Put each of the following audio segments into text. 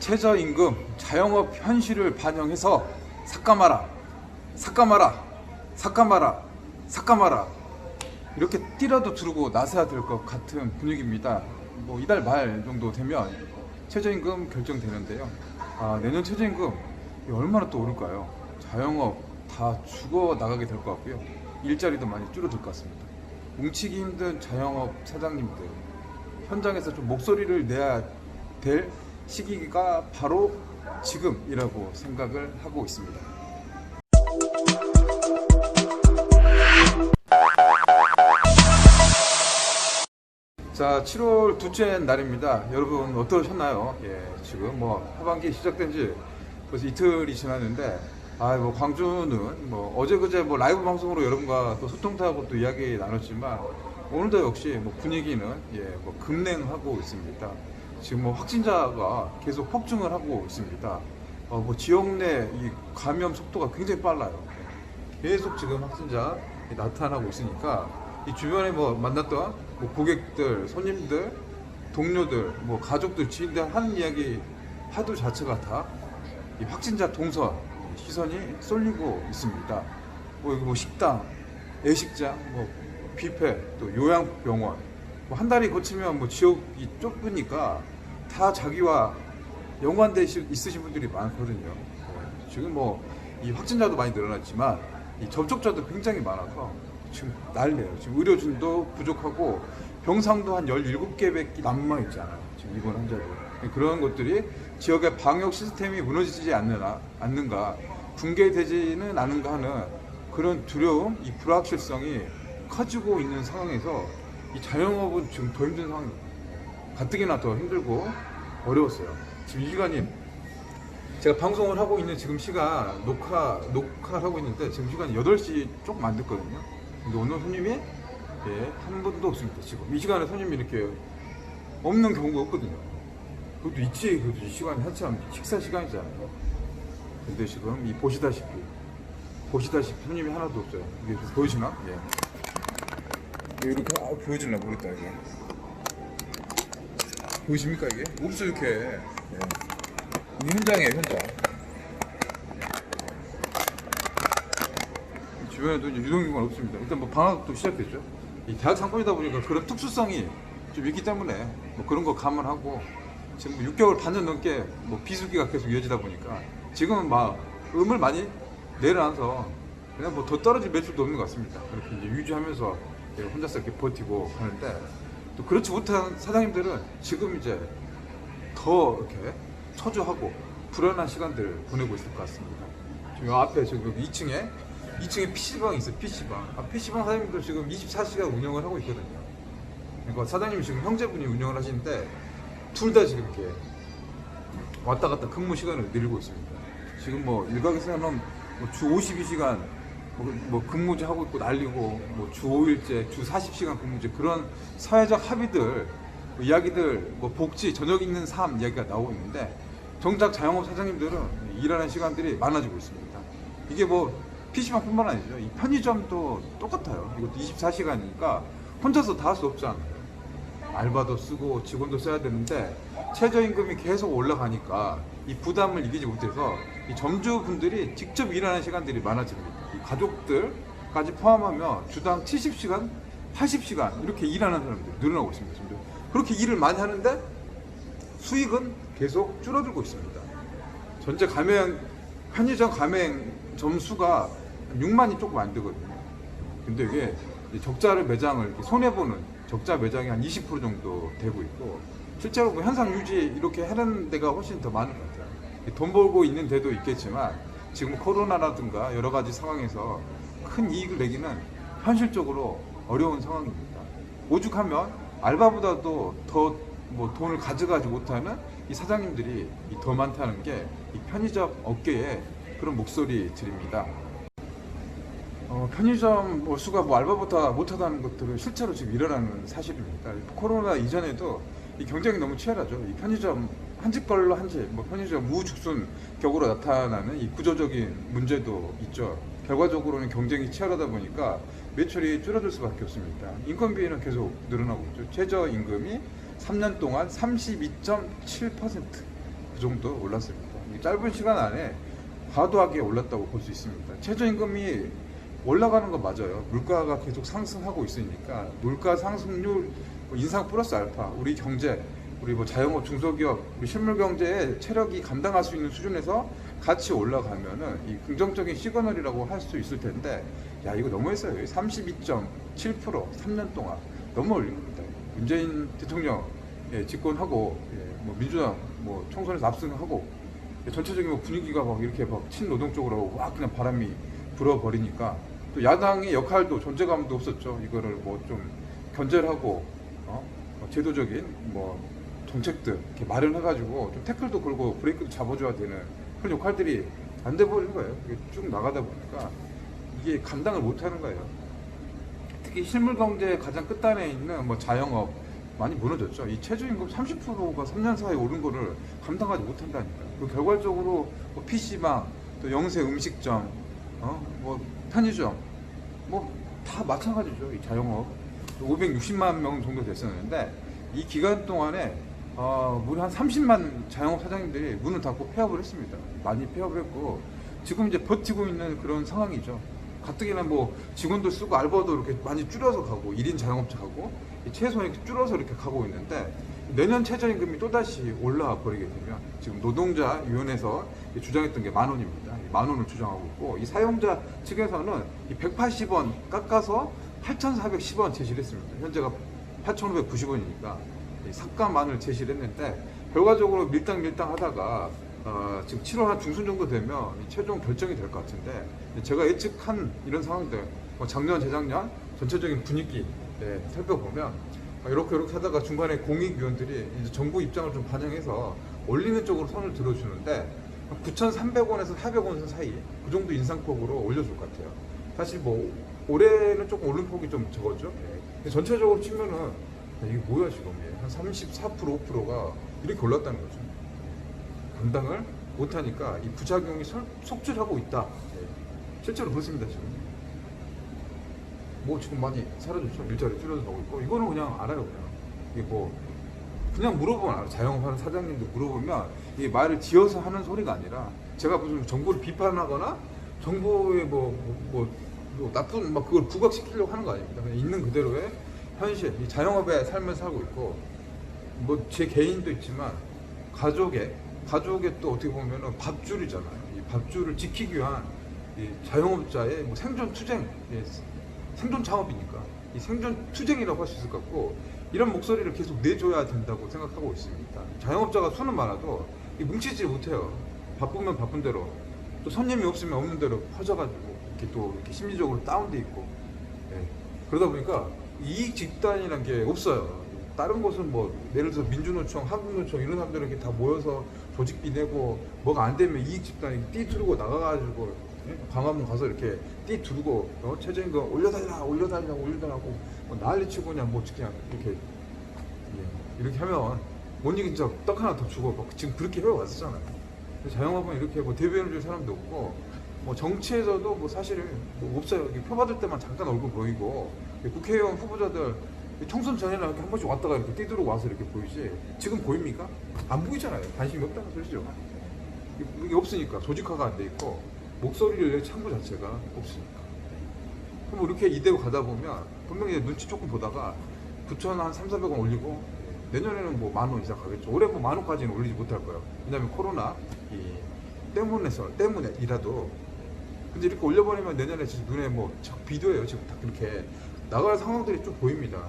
최저임금 자영업 현실을 반영해서 삭감하라, 삭감하라, 삭감하라, 삭감하라, 이렇게 뛰라도 두르고 나서야 될 것 같은 분위기입니다. 뭐 이달 말 정도 되면 최저임금 결정되는데요. 내년 최저임금 얼마나 또 오를까요? 자영업 다 죽어 나가게 될 것 같고요. 일자리도 많이 줄어들 것 같습니다. 뭉치기 힘든 자영업 사장님들, 현장에서 좀 목소리를 내야 될 시기가 바로 지금이라고 생각을 하고 있습니다. 자, 7월 둘째 날입니다. 여러분 어떠셨나요? 지금 뭐 하반기 시작된 지 벌써 이틀이 지났는데, 뭐 광주는 뭐 어제 그제 뭐 라이브 방송으로 여러분과 또 소통도 하고 또 이야기 나눴지만, 오늘도 역시 뭐 분위기는 뭐 급냉하고 있습니다. 지금 뭐 확진자가 계속 폭증을 하고 있습니다. 뭐 지역 내 이 감염 속도가 굉장히 빨라요. 계속 지금 확진자 나타나고 있으니까, 이 주변에 뭐 만났던 뭐 고객들, 손님들, 동료들, 뭐 가족들, 지인들 하는 이야기 하도 자체가 다 이 확진자 동선 시선이 쏠리고 있습니다. 뭐 식당, 애식장, 뭐 뷔페, 또 요양병원, 뭐 한 달이 거치면 뭐 지역이 좁으니까 다 자기와 연관돼 있으신 분들이 많거든요. 지금 뭐 이 확진자도 많이 늘어났지만 이 접촉자도 굉장히 많아서 지금 난리예요. 지금 의료진도 부족하고 병상도 한 17개밖에 남아 있잖아요. 지금 입원 환자들. 그런 것들이 지역의 방역 시스템이 무너지지 않는가, 붕괴되지는 않은가 하는 그런 두려움, 이 불확실성이 커지고 있는 상황에서 이 자영업은 지금 더 힘든 상황입니다. 가뜩이나 더 힘들고 어려웠어요. 지금 이 시간이 제가 방송을 하고 있는 지금 시간, 녹화를 하고 있는데 지금 시간이 8시 조금 안 됐거든요. 근데 오늘 손님이 한 분도 없습니다. 지금 이 시간에 손님이 이렇게 없는 경우가 없거든요. 그것도 있지. 그래도 이 시간이 한참 식사 시간이잖아요. 근데 지금 이 보시다시피 손님이 하나도 없어요. 이게 좀 보여지나? 이렇게 보여질라 모르겠다. 이게 보이십니까? 이게 없어. 이렇게 이 현장이에요. 현장. 주변에도 유동인구가 없습니다. 일단 뭐 방학도 시작됐죠. 이 대학 상권이다 보니까 그런 특수성이 좀 있기 때문에 뭐 그런 거 감안하고 지금 6개월 반년 넘게 뭐 비수기가 계속 이어지다 보니까 지금은 막 음을 많이 내려놔서 그냥 뭐 더 떨어질 매출도 없는 것 같습니다. 그렇게 이제 유지하면서 혼자서 이렇게 버티고 하는데, 또 그렇지 못한 사장님들은 지금 이제 더 이렇게 초조하고 불안한 시간들을 보내고 있을 것 같습니다. 지금 앞에 지금 2층에 PC방이 있어요. PC방 사장님들 지금 24시간 운영을 하고 있거든요. 그러니까 사장님이 지금 형제분이 운영을 하시는데 둘 다 지금 이렇게 왔다 갔다 근무 시간을 늘리고 있습니다. 지금 뭐 일각에서는 뭐 주 52시간 뭐 근무제 하고 있고 난리고, 뭐 주 5일제, 주 40시간 근무제, 그런 사회적 합의들, 뭐 이야기들, 뭐 복지, 저녁 있는 삶 이야기가 나오고 있는데, 정작 자영업 사장님들은 일하는 시간들이 많아지고 있습니다. 이게 뭐 PC방뿐만 아니죠. 이 편의점도 똑같아요. 이것도 24시간이니까 혼자서 다 할 수 없잖아요. 알바도 쓰고 직원도 써야 되는데 최저임금이 계속 올라가니까 이 부담을 이기지 못해서 이 점주분들이 직접 일하는 시간들이 많아집니다. 이 가족들까지 포함하면 주당 70시간, 80시간 이렇게 일하는 사람들이 늘어나고 있습니다. 그렇게 일을 많이 하는데 수익은 계속 줄어들고 있습니다. 전체 편의점 가맹 점수가 6만이 조금 안 되거든요. 근데 이게 적자를 매장을 손해보는 적자 매장이 한 20% 정도 되고 있고, 실제로 뭐 현상 유지 이렇게 하는 데가 훨씬 더 많은 것 같아요. 돈 벌고 있는 데도 있겠지만 지금 코로나라든가 여러 가지 상황에서 큰 이익을 내기는 현실적으로 어려운 상황입니다. 오죽하면 알바보다도 더 뭐 돈을 가져가지 못하는 이 사장님들이 더 많다는 게 이 편의점 업계의 그런 목소리들입니다. 편의점 수가 뭐 알바보다 못하다는 것들은 실제로 지금 일어나는 사실입니다. 코로나 이전에도 이 경쟁이 너무 치열하죠. 이 편의점 한 집 걸로 한 집, 뭐 편의점 우후죽순 격으로 나타나는 이 구조적인 문제도 있죠. 결과적으로는 경쟁이 치열하다 보니까 매출이 줄어들 수밖에 없습니다. 인건비는 계속 늘어나고 있죠. 최저임금이 3년 동안 32.7% 그 정도 올랐습니다. 이 짧은 시간 안에 과도하게 올랐다고 볼 수 있습니다. 최저임금이 올라가는 건 맞아요. 물가가 계속 상승하고 있으니까 물가 상승률 인상 플러스 알파 우리 경제 우리 뭐 자영업 중소기업 우리 실물 경제의 체력이 감당할 수 있는 수준에서 같이 올라가면은 이 긍정적인 시그널이라고 할 수 있을 텐데 야 이거 너무했어요. 32.7% 3년 동안 너무 올린 겁니다. 문재인 대통령 집권하고 뭐 민주당 뭐 총선에서 압승하고 전체적인 뭐 분위기가 막 이렇게 막 친노동 쪽으로 막 그냥 바람이 불어버리니까 또 야당의 역할도 존재감도 없었죠. 이거를 뭐 좀 견제하고 제도적인 뭐 정책들 이렇게 마련해가지고 좀 태클도 걸고 브레이크도 잡아줘야 되는 그런 역할들이 안 돼 버리는 거예요. 이게 쭉 나가다 보니까 이게 감당을 못하는 거예요. 특히 실물 경제 가장 끝단에 있는 뭐 자영업 많이 무너졌죠. 이 최저임금 30%가 3년 사이에 오른 거를 감당하지 못한다니까요. 그 결과적으로 뭐 PC방, 또 영세 음식점, 뭐 편의점, 뭐 다 마찬가지죠. 이 자영업 560만 명 정도 됐었는데 이 기간 동안에 무려 한 30만 자영업 사장님들이 문을 닫고 폐업을 했습니다. 많이 폐업을 했고 지금 이제 버티고 있는 그런 상황이죠. 가뜩이나 뭐 직원도 쓰고 알바도 이렇게 많이 줄여서 가고 1인 자영업자 하고 최소한 이렇게 줄여서 이렇게 가고 있는데 내년 최저임금이 또다시 올라와 버리게 되면 지금 노동자위원회에서 주장했던 게 10,000원입니다. 10,000원을 주장하고 있고 이 사용자 측에서는 이 180원 깎아서 8,410원 제시를 했습니다. 현재가 8,590원이니까 삭감안을 제시를 했는데 결과적으로 밀당 하다가 지금 7월 한 중순 정도 되면 최종 결정이 될 것 같은데 제가 예측한 이런 상황들 작년 재작년 전체적인 분위기 살펴보면 이렇게 하다가 중간에 공익위원들이 이제 정부 입장을 좀 반영해서 올리는 쪽으로 손을 들어주는데 9,300원에서 400원 사이 그 정도 인상폭으로 올려줄 것 같아요. 사실 뭐 올해는 조금 오른 폭이 좀 적었죠. 전체적으로 치면은 이게 뭐야 지금 한 34% 5%가 이렇게 올랐다는 거죠. 감당을 못하니까 이 부작용이 속출하고 있다. 실제로 그렇습니다 지금. 뭐 지금 많이 사라졌죠. 일자리 줄여서 가고 있고 이거는 그냥 알아요. 그냥 이게 뭐 그냥 물어보면 알아요. 자영업하는 사장님들 물어보면 이게 말을 지어서 하는 소리가 아니라 제가 무슨 정부를 비판하거나 정부의 뭐 나쁜 막 그걸 부각시키려고 하는 거 아닙니다. 그냥 있는 그대로의 현실, 이 자영업의 삶을 살고 있고 뭐 제 개인도 있지만 가족의 또 어떻게 보면은 밥줄이잖아요. 이 밥줄을 지키기 위한 이 자영업자의 뭐 생존 투쟁, 생존 창업이니까 이 생존 투쟁이라고 할 수 있을 것 같고 이런 목소리를 계속 내줘야 된다고 생각하고 있습니다. 자영업자가 수는 많아도 뭉치지 못해요. 바쁘면 바쁜 대로 또 손님이 없으면 없는 대로 퍼져가지고 이렇게 또 이렇게 심리적으로 다운돼 있고 그러다 보니까 이익 집단이라는 게 없어요. 다른 곳은 뭐 예를 들어서 민주노총, 한국노총 이런 사람들은 이렇게 다 모여서 조직비 내고 뭐가 안 되면 이익 집단이 띠두르고 나가가지고 광화문 가서 이렇게 띠두르고 최저임금 올려달라고 뭐 난리치고 그냥 뭐 그냥 이렇게 하면 못 이긴 척떡 하나 더 주고 막 지금 그렇게 해왔었잖아요. 자영업은 이렇게 뭐 대변해줄 사람도 없고 뭐 정치에서도 뭐 사실 뭐 없어요. 표 받을 때만 잠깐 얼굴 보이고 국회의원 후보자들 총선 전에는 이렇게 한 번씩 왔다가 이렇게 뛰들어고 와서 이렇게 보이지 지금 보입니까? 안 보이잖아요. 관심이 없다는 소리죠. 이게 없으니까 조직화가 안 돼 있고 목소리를 낼 창구 자체가 없으니까. 그럼 이렇게 이대로 가다 보면 분명히 눈치 조금 보다가 9,000원 한 3,400원 올리고 내년에는 뭐 10,000원 이상 가겠죠. 올해 뭐 10,000원까지는 올리지 못할 거예요. 왜냐하면 코로나 때문에이라도 근데 이렇게 올려버리면 내년에 진짜 눈에 뭐 비도예요. 지금 다 그렇게 나갈 상황들이 좀 보입니다.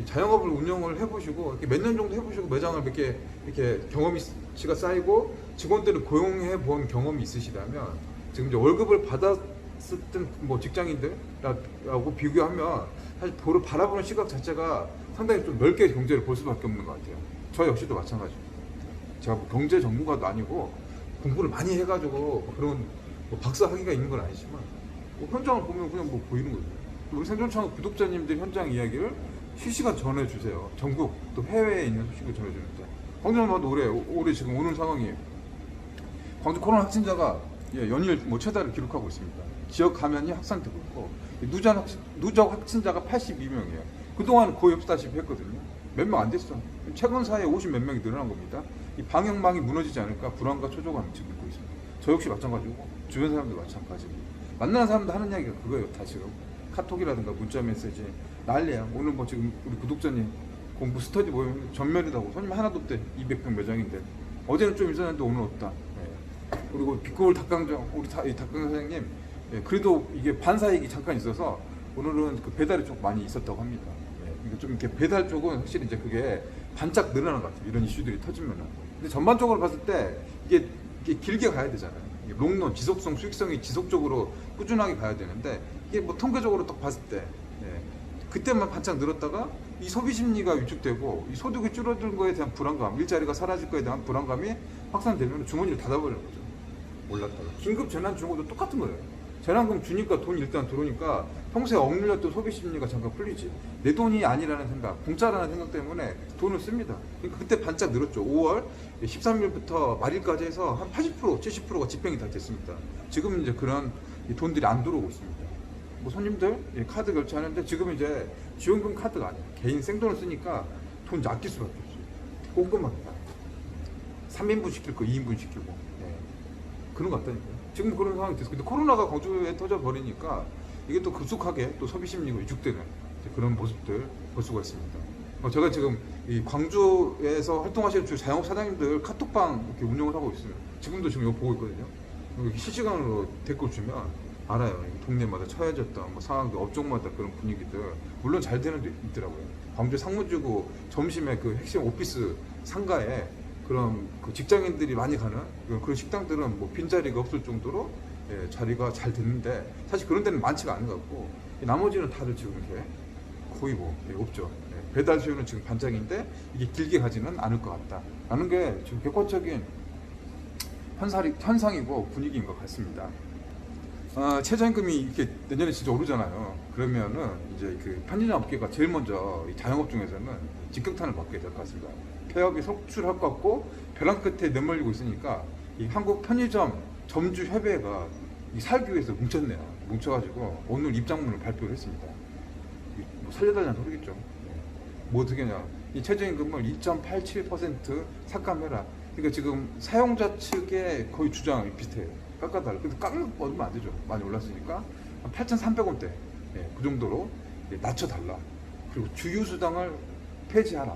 자영업을 운영을 해보시고 몇 년 정도 해보시고 매장을 몇 개 이렇게 경험치가 쌓이고 직원들을 고용해 본 경험이 있으시다면 지금 이제 월급을 받았었던 뭐 직장인들하고 비교하면 사실 도를 바라보는 시각 자체가 상당히 좀 넓게 경제를 볼 수밖에 없는 것 같아요. 저 역시도 마찬가지입니다. 제가 뭐 경제 전문가도 아니고 공부를 많이 해가지고 그런 뭐 박사 학위가 있는 건 아니지만 뭐 현장을 보면 그냥 뭐 보이는 거죠. 우리 생존창업 구독자님들 현장 이야기를 실시간 전해주세요. 전국 또 해외에 있는 소식을 전해주는데 광주만 봐도 올해 지금 오는 상황이 광주 코로나 확진자가 연일 뭐 최다를 기록하고 있습니다. 지역 감염이 확산되고 있고 누적 확진자가 82명이에요. 그동안 거의 없다시피 했거든요. 몇 명 안 됐어. 최근 사이에 50 몇 명이 늘어난 겁니다. 이 방역망이 무너지지 않을까 불안과 초조감을 지금 갖고 있습니다. 저 역시 마찬가지고 주변 사람들 마찬가지고 만나는 사람들 하는 이야기가 그거예요. 다 지금 카톡이라든가 문자 메시지 난리야. 오늘 뭐 지금 우리 구독자님 공부 스터디 모임 전멸이라고 손님 하나도 없대. 200평 매장인데 어제는 좀 있었는데 오늘 없다. 예. 그리고 빛고울 닭강정 우리 이 닭강정 사장님 예. 그래도 이게 반사익이 잠깐 있어서 오늘은 그 배달이 좀 많이 있었다고 합니다. 예. 좀 이렇게 배달 쪽은 확실히 이제 그게 반짝 늘어나는 것 같아요. 이런 이슈들이 터지면은. 근데 전반적으로 봤을 때 이게 길게 가야 되잖아요. 이게 롱런 지속성 수익성이 지속적으로 꾸준하게 가야 되는데 이게 뭐 통계적으로 딱 봤을 때 예. 그때만 반짝 늘었다가 이 소비 심리가 위축되고 이 소득이 줄어든 거에 대한 불안감, 일자리가 사라질 거에 대한 불안감이 확산되면 주머니를 닫아버리는 거죠. 몰랐다가 긴급 재난 주는 것도 똑같은 거예요. 재난금 주니까 돈이 일단 들어오니까 평소에 억눌렸던 소비 심리가 잠깐 풀리지. 내 돈이 아니라는 생각, 공짜라는 생각 때문에 돈을 씁니다. 그러니까 그때 반짝 늘었죠. 5월 13일부터 말일까지 해서 한 80%, 70%가 집행이 다 됐습니다. 지금 이제 그런 돈들이 안 들어오고 있습니다. 뭐 손님들 카드 결제하는데 지금 이제 지원금 카드가 아니에요. 개인 생돈을 쓰니까 돈 아낄 수밖에 없어요. 꼼꼼합니다. 3인분 시킬 거 2인분 시키고 그런 것 같다니까요. 지금 그런 상황이 됐어요. 근데 코로나가 광주에 터져 버리니까 이게 또 급속하게 또 소비 심리가 위축되는 그런 모습들 볼 수가 있습니다. 제가 지금 이 광주에서 활동하시는 주 자영업 사장님들 카톡방 이렇게 운영을 하고 있어요. 지금도 지금 이거 보고 있거든요. 여기 실시간으로 댓글 주면 알아요. 동네마다 처해졌던 뭐 상황들, 업종마다 그런 분위기들 물론 잘 되는 데 있더라고요. 광주 상무지구 점심에 그 핵심 오피스 상가에 그런 그 직장인들이 많이 가는 그런 식당들은 뭐 빈자리가 없을 정도로 예, 자리가 잘 됐는데 사실 그런 데는 많지가 않은 것 같고 나머지는 다들 지금 이렇게 거의 뭐 없죠. 예, 배달 수요는 지금 반짝인데 이게 길게 가지는 않을 것 같다라는 게 지금 객관적인 현상이고 분위기인 것 같습니다. 최저임금이 이렇게 내년에 진짜 오르잖아요. 그러면은 이제 그 편의점 업계가 제일 먼저 이 자영업 중에서는 직격탄을 맞게 될 것 같습니다. 폐업이 속출할 것 같고 벼랑 끝에 내몰리고 있으니까 이 한국 편의점 점주 협회가 이 살기 위해서 뭉쳐가지고 오늘 입장문을 발표를 했습니다. 뭐 살려달라는 소리겠죠. 뭐 어떻게 하냐? 이 최저임금을 2.87% 삭감해라. 그러니까 지금 사용자 측의 거의 주장이 비슷해요. 깎아달라. 근데 깎으면 안 되죠. 많이 올랐으니까 한 8,300원대 그 정도로 낮춰달라. 그리고 주유수당을 폐지하라.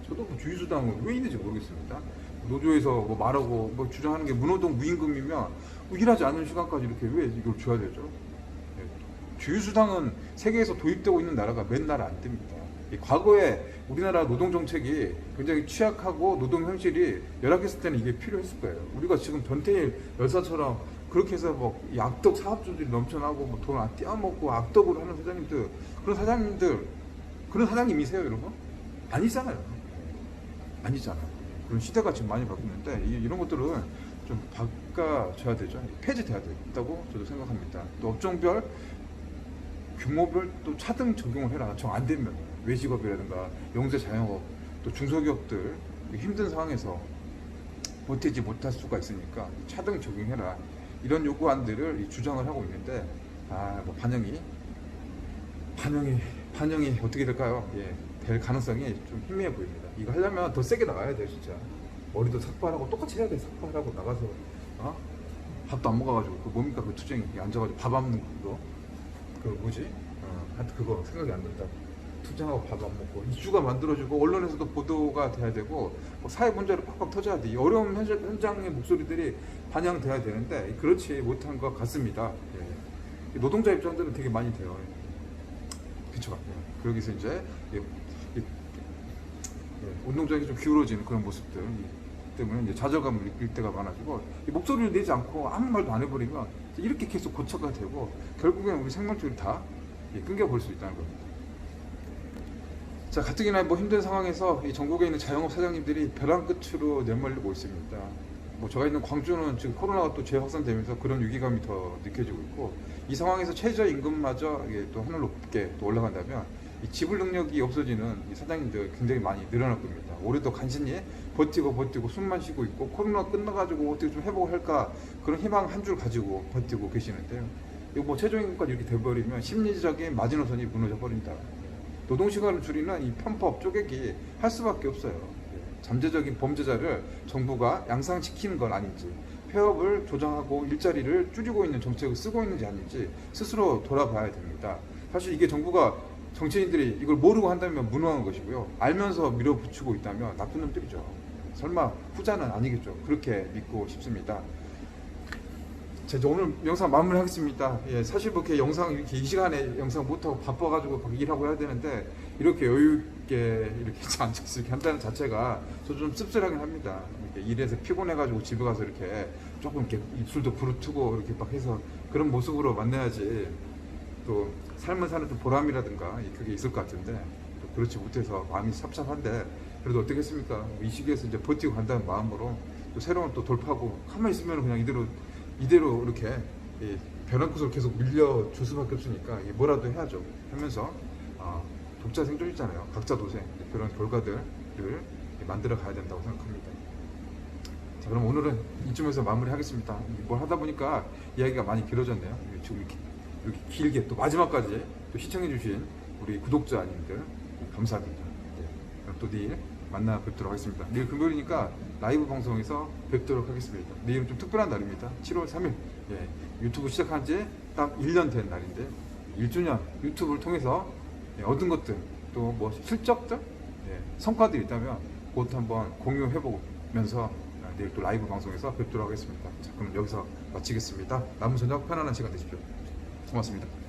저도 뭐 주유수당은 왜 있는지 모르겠습니다. 노조에서 뭐 말하고 뭐 주장하는 게 무노동 무임금이면 뭐 일하지 않는 시간까지 이렇게 왜 이걸 줘야 되죠? 주유수당은 세계에서 도입되고 있는 나라가 몇 나라 안 됩니다. 과거에 우리나라 노동정책이 굉장히 취약하고 노동 현실이 열악했을 때는 이게 필요했을 거예요. 우리가 지금 변태일 열사처럼 그렇게 해서 뭐 악덕 사업주들이 넘쳐나고 뭐 돈 안 떼어먹고 악덕으로 하는 사장님들, 그런 사장님이세요, 여러분? 아니잖아요. 아니잖아요. 그런 시대가 지금 많이 바뀌는데 이런 것들은 좀 바꿔줘야 되죠. 폐지돼야 된다고 저도 생각합니다. 또 업종별, 규모별 또 차등 적용을 해라. 정 안 되면 외식업이라든가 영세 자영업 또 중소기업들 힘든 상황에서 버티지 못할 수가 있으니까 차등 적용해라. 이런 요구안들을 주장을 하고 있는데 뭐 반영이 어떻게 될까요? 될 가능성이 좀 희미해 보입니다. 이거 하려면 더 세게 나가야 돼요, 진짜. 머리도 삭발하고 똑같이 해야 돼. 삭발하고 나가서 밥도 안 먹어가지고 그 뭡니까 그 투쟁이 앉아가지고 밥 안 먹는 거 그 뭐지? 하여튼 그거 생각이 안 난다. 투쟁하고 밥 안 먹고 이슈가 만들어지고 언론에서도 보도가 돼야 되고 사회 문제로 팍팍 터져야 돼. 이 어려운 현장의 목소리들이 반영돼야 되는데 그렇지 못한 것 같습니다. 노동자 입장들은 되게 많이 돼요. 그쵸? 그러기서 이제 운동장이 좀 기울어지는 그런 모습들 때문에 이제 좌절감을 느낄 때가 많아지고 목소리를 내지 않고 아무 말도 안 해버리면 이렇게 계속 고착화 되고 결국엔 우리 생명줄이 다 끊겨버릴 수 있다는 겁니다. 자, 가뜩이나 뭐 힘든 상황에서 이 전국에 있는 자영업 사장님들이 벼랑 끝으로 내몰리고 있습니다. 뭐 제가 있는 광주는 지금 코로나가 또 재확산되면서 그런 위기감이 더 느껴지고 있고 이 상황에서 최저임금마저 또 하늘 높게 또 올라간다면 이 지불 능력이 없어지는 이 사장님들 굉장히 많이 늘어날 겁니다. 올해도 간신히 버티고 숨만 쉬고 있고 코로나 끝나가지고 어떻게 좀 회복할까 그런 희망 한 줄 가지고 버티고 계시는데요. 이거 뭐 최저임금까지 이렇게 돼버리면 심리적인 마지노선이 무너져 버린다. 노동시간을 줄이는 이 편법 쪼개기 할 수밖에 없어요. 잠재적인 범죄자를 정부가 양상시키는 건 아닌지, 폐업을 조정하고 일자리를 줄이고 있는 정책을 쓰고 있는지 아닌지 스스로 돌아봐야 됩니다. 사실 이게 정부가 정치인들이 이걸 모르고 한다면 무능한 것이고요. 알면서 밀어붙이고 있다면 나쁜 놈들이죠. 설마 후자는 아니겠죠. 그렇게 믿고 싶습니다. 자, 이제 오늘 영상 마무리하겠습니다. 예, 사실 뭐 이렇게 영상 이렇게 이 시간에 영상 못하고 바빠가지고 막 일하고 해야 되는데 이렇게 여유 있게 이렇게 앉아서 이렇게 한다는 자체가 저 좀 씁쓸하긴 합니다. 이렇게 일해서 피곤해가지고 집에 가서 이렇게 조금 이렇게 입술도 부르트고 이렇게 막 해서 그런 모습으로 만나야지 또 삶을 사는 좀 보람이라든가 그게 있을 것 같은데 또 그렇지 못해서 마음이 삽삽한데 그래도 어떻겠습니까? 이 시기에서 이제 버티고 간다는 마음으로 또 새로운 또 돌파하고 가만히 있으면 그냥 이대로 이렇게 벼랑 끝으로 계속 밀려줄 수밖에 없으니까 뭐라도 해야죠. 하면서 독자 생존이잖아요. 각자 도생 그런 결과들을 만들어 가야 된다고 생각합니다. 자, 그럼 오늘은 이쯤에서 마무리하겠습니다. 뭘 하다 보니까 이야기가 많이 길어졌네요. 지금 이렇게 길게 또 마지막까지 또 시청해주신 우리 구독자님들 감사드립니다. 그럼 또 내일 만나 뵙도록 하겠습니다. 내일 금요일이니까 라이브 방송에서 뵙도록 하겠습니다. 내일은 좀 특별한 날입니다. 7월 3일 유튜브 시작한 지 딱 1년 된 날인데 1주년 유튜브를 통해서 얻은 것들 또 뭐 실적들 성과들이 있다면 그것도 한번 공유해보면서 내일 또 라이브 방송에서 뵙도록 하겠습니다. 자, 그럼 여기서 마치겠습니다. 남은 저녁 편안한 시간 되십시오. 고맙습니다.